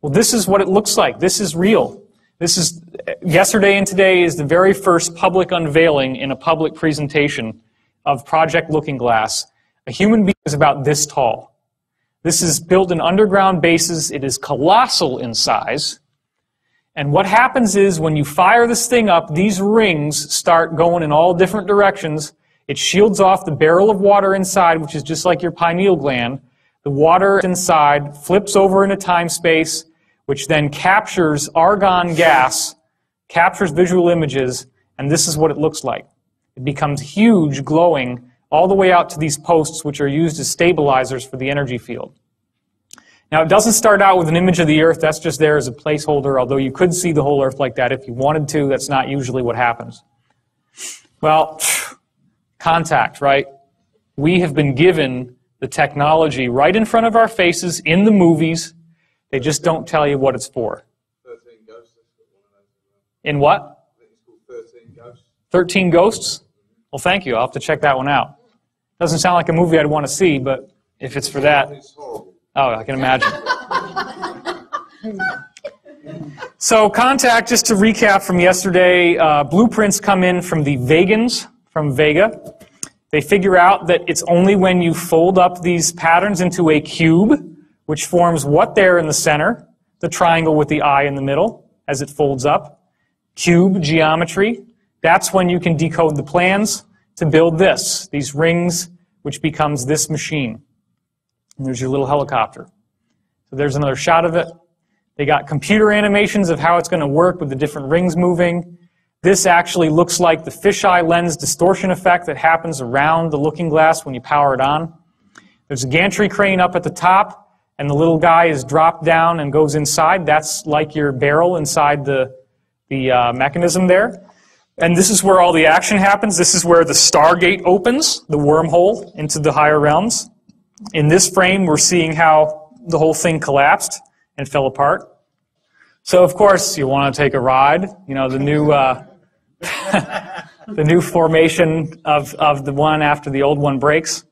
Well, this is what it looks like. This is real. This is, yesterday and today is the very first public unveiling in a public presentation of Project Looking Glass. A human being is about this tall. This is built in underground bases. It is colossal in size. And what happens is when you fire this thing up, these rings start going in all different directions. It shields off the barrel of water inside, which is just like your pineal gland. The water inside flips over into time-space, which then captures argon gas, captures visual images, and this is what it looks like. It becomes huge, glowing, all the way out to these posts, which are used as stabilizers for the energy field. Now, it doesn't start out with an image of the Earth. That's just there as a placeholder, although you could see the whole Earth like that if you wanted to. That's not usually what happens. Well, contact, right? We have been given the technology right in front of our faces in the movies. They just don't tell you what it's for. 13 Ghosts. In what? I think it's called 13 Ghosts. 13 Ghosts? Well, thank you. I'll have to check that one out. Doesn't sound like a movie I'd want to see, but if it's for that... It's horrible. Oh, I can imagine. So contact, just to recap from yesterday, blueprints come in from the Vegans, from Vega. They figure out that it's only when you fold up these patterns into a cube, which forms what there in the center, the triangle with the eye in the middle, as it folds up. Cube geometry. That's when you can decode the plans to build this, these rings, which becomes this machine. And there's your little helicopter. So there's another shot of it. They got computer animations of how it's going to work with the different rings moving. This actually looks like the fisheye lens distortion effect that happens around the looking glass when you power it on. There's a gantry crane up at the top, and the little guy is dropped down and goes inside. That's like your barrel inside the mechanism there. And this is where all the action happens. This is where the Stargate opens, the wormhole into the higher realms. In this frame, we're seeing how the whole thing collapsed and fell apart. So, of course, you want to take a ride. You know, the new the new formation of the one after the old one breaks.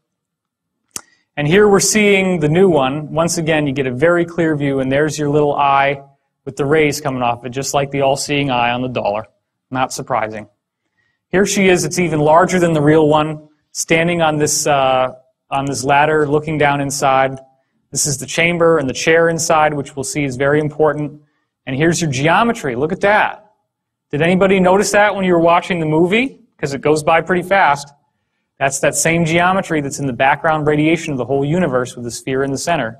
And here we're seeing the new one. Once again, you get a very clear view, and there's your little eye with the rays coming off it, just like the all-seeing eye on the dollar. Not surprising. Here she is. It's even larger than the real one, standing on this ladder, looking down inside. This is the chamber and the chair inside, which we'll see is very important. And here's your geometry. Look at that. Did anybody notice that when you were watching the movie? Because it goes by pretty fast. That's that same geometry that's in the background radiation of the whole universe with the sphere in the center.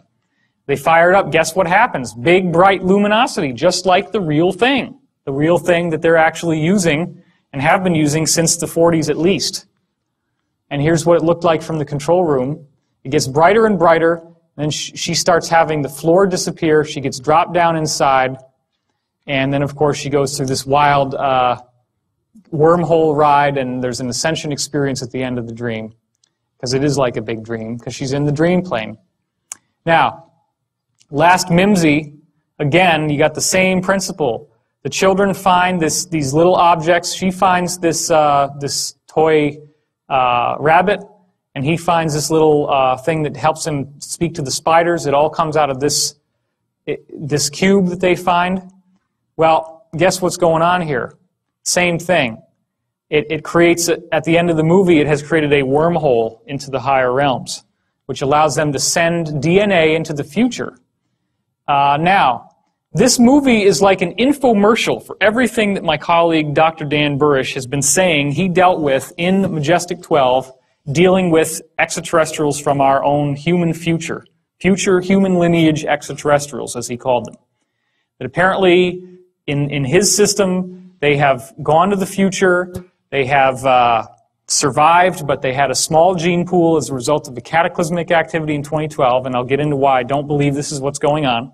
They fire it up. Guess what happens? Big, bright luminosity, just like the real thing. The real thing that they're actually using and have been using since the 40s at least. And here's what it looked like from the control room. It gets brighter and brighter, and then she starts having the floor disappear. She gets dropped down inside, and then, of course, she goes through this wild wormhole ride, and there's an ascension experience at the end of the dream, because it is like a big dream, because she's in the dream plane. Now, last Mimsy, again, you got the same principle. The children find these little objects. She finds this toy rabbit, and he finds this little thing that helps him speak to the spiders. It all comes out of this cube that they find. Well, guess what's going on here? Same thing. It creates, at the end of the movie, it has created a wormhole into the higher realms, which allows them to send DNA into the future. Now, this movie is like an infomercial for everything that my colleague Dr. Dan Burish has been saying he dealt with in Majestic 12, dealing with extraterrestrials from our own human future human lineage extraterrestrials, as he called them. That apparently, in his system, they have gone to the future, they have survived, but they had a small gene pool as a result of the cataclysmic activity in 2012, and I'll get into why I don't believe this is what's going on.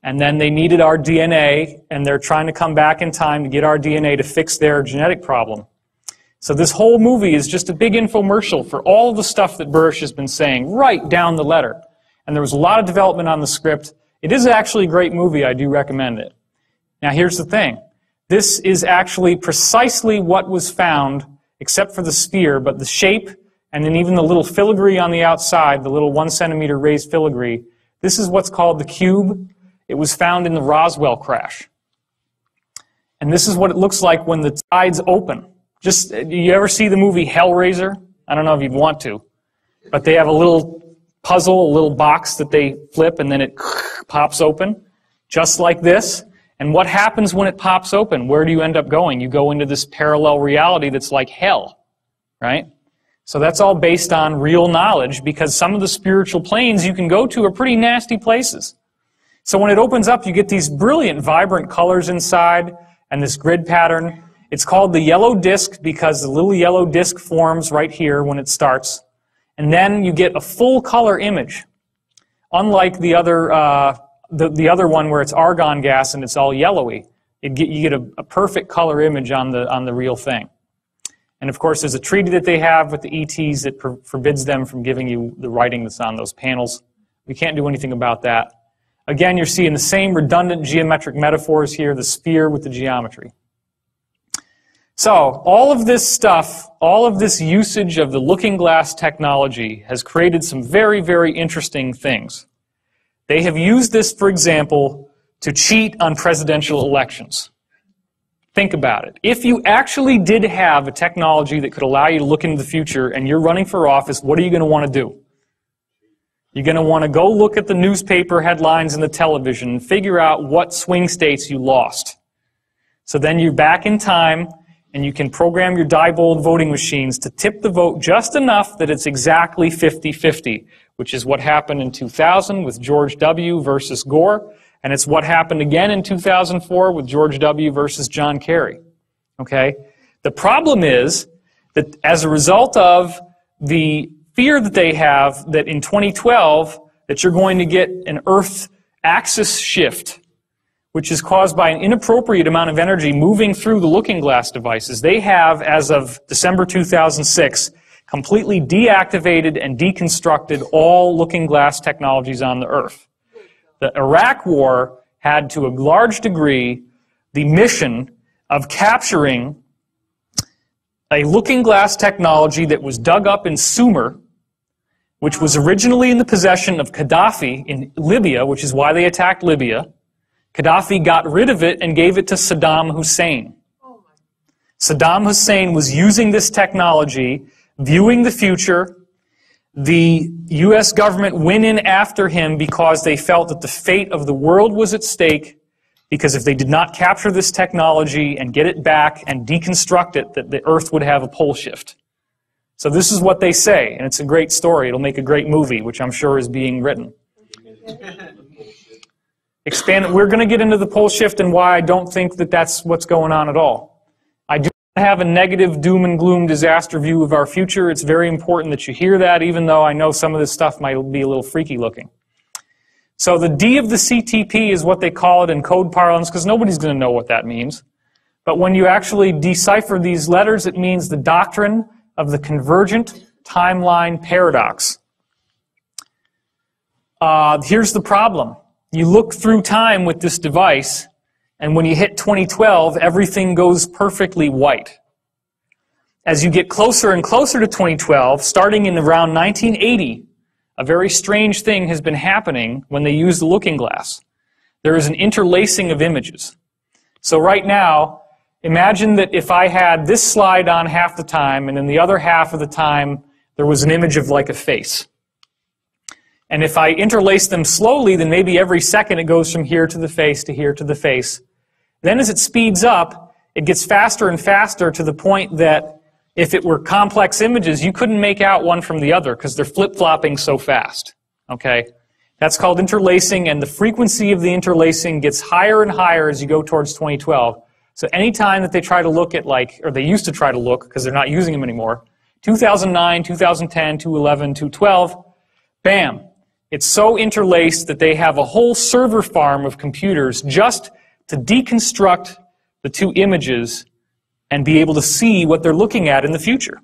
And then they needed our DNA, and they're trying to come back in time to get our DNA to fix their genetic problem. So this whole movie is just a big infomercial for all the stuff that Burish has been saying, right down the letter. And there was a lot of development on the script. It is actually a great movie. I do recommend it. Now here's the thing. This is actually precisely what was found, except for the sphere, but the shape, and then even the little filigree on the outside, the little 1 centimeter raised filigree. This is what's called the cube. It was found in the Roswell crash. And this is what it looks like when the tides open. Just, you ever see the movie Hellraiser? I don't know if you'd want to, but they have a little puzzle, a little box that they flip, and then it pops open, just like this. And what happens when it pops open? Where do you end up going? You go into this parallel reality that's like hell, right? So that's all based on real knowledge, because some of the spiritual planes you can go to are pretty nasty places. So when it opens up, you get these brilliant, vibrant colors inside and this grid pattern. It's called the yellow disk because the little yellow disk forms right here when it starts. And then you get a full color image, unlike the other one where it's argon gas and it's all yellowy. You get a perfect color image on the real thing. And of course, there's a treaty that they have with the ETs that forbids them from giving you the writing that's on those panels. We can't do anything about that. Again, you're seeing the same redundant geometric metaphors here, the sphere with the geometry. So, all of this stuff, all of this usage of the looking glass technology has created some very, very interesting things. They have used this, for example, to cheat on presidential elections. Think about it. If you actually did have a technology that could allow you to look into the future and you're running for office, what are you going to want to do? You're going to want to go look at the newspaper headlines and the television and figure out what swing states you lost. So then you're back in time and you can program your Diebold voting machines to tip the vote just enough that it's exactly 50-50, which is what happened in 2000 with George W. versus Gore, and it's what happened again in 2004 with George W. versus John Kerry. Okay? The problem is that as a result of the fear that they have that in 2012 that you're going to get an Earth axis shift, which is caused by an inappropriate amount of energy moving through the looking glass devices. They have, as of December 2006, completely deactivated and deconstructed all looking glass technologies on the Earth. The Iraq War had, to a large degree, the mission of capturing a looking glass technology that was dug up in Sumer, which was originally in the possession of Gaddafi in Libya, which is why they attacked Libya. Gaddafi got rid of it and gave it to Saddam Hussein. Saddam Hussein was using this technology, viewing the future. The U.S. government went in after him because they felt that the fate of the world was at stake, because if they did not capture this technology and get it back and deconstruct it, that the Earth would have a pole shift. So this is what they say, and it's a great story. It'll make a great movie, which I'm sure is being written. We're going to get into the pole shift and why I don't think that that's what's going on at all. I do not have a negative doom and gloom disaster view of our future. It's very important that you hear that, even though I know some of this stuff might be a little freaky looking. So the D of the CTP is what they call it in code parlance, because nobody's going to know what that means. But when you actually decipher these letters, it means the doctrine of the convergent timeline paradox. Here's the problem. You look through time with this device, and when you hit 2012, everything goes perfectly white. As you get closer and closer to 2012, starting in around 1980, a very strange thing has been happening when they use the looking glass. There is an interlacing of images. So right now, imagine that if I had this slide on half the time, and then the other half of the time, there was an image of like a face. And if I interlace them slowly, then maybe every second it goes from here to the face to here to the face. Then as it speeds up, it gets faster and faster to the point that if it were complex images, you couldn't make out one from the other because they're flip-flopping so fast. Okay? That's called interlacing, and the frequency of the interlacing gets higher and higher as you go towards 2012. So anytime that they try to look at, or they used to try to look because they're not using them anymore, 2009, 2010, 2011, 2012, bam. It's so interlaced that they have a whole server farm of computers just to deconstruct the two images and be able to see what they're looking at in the future.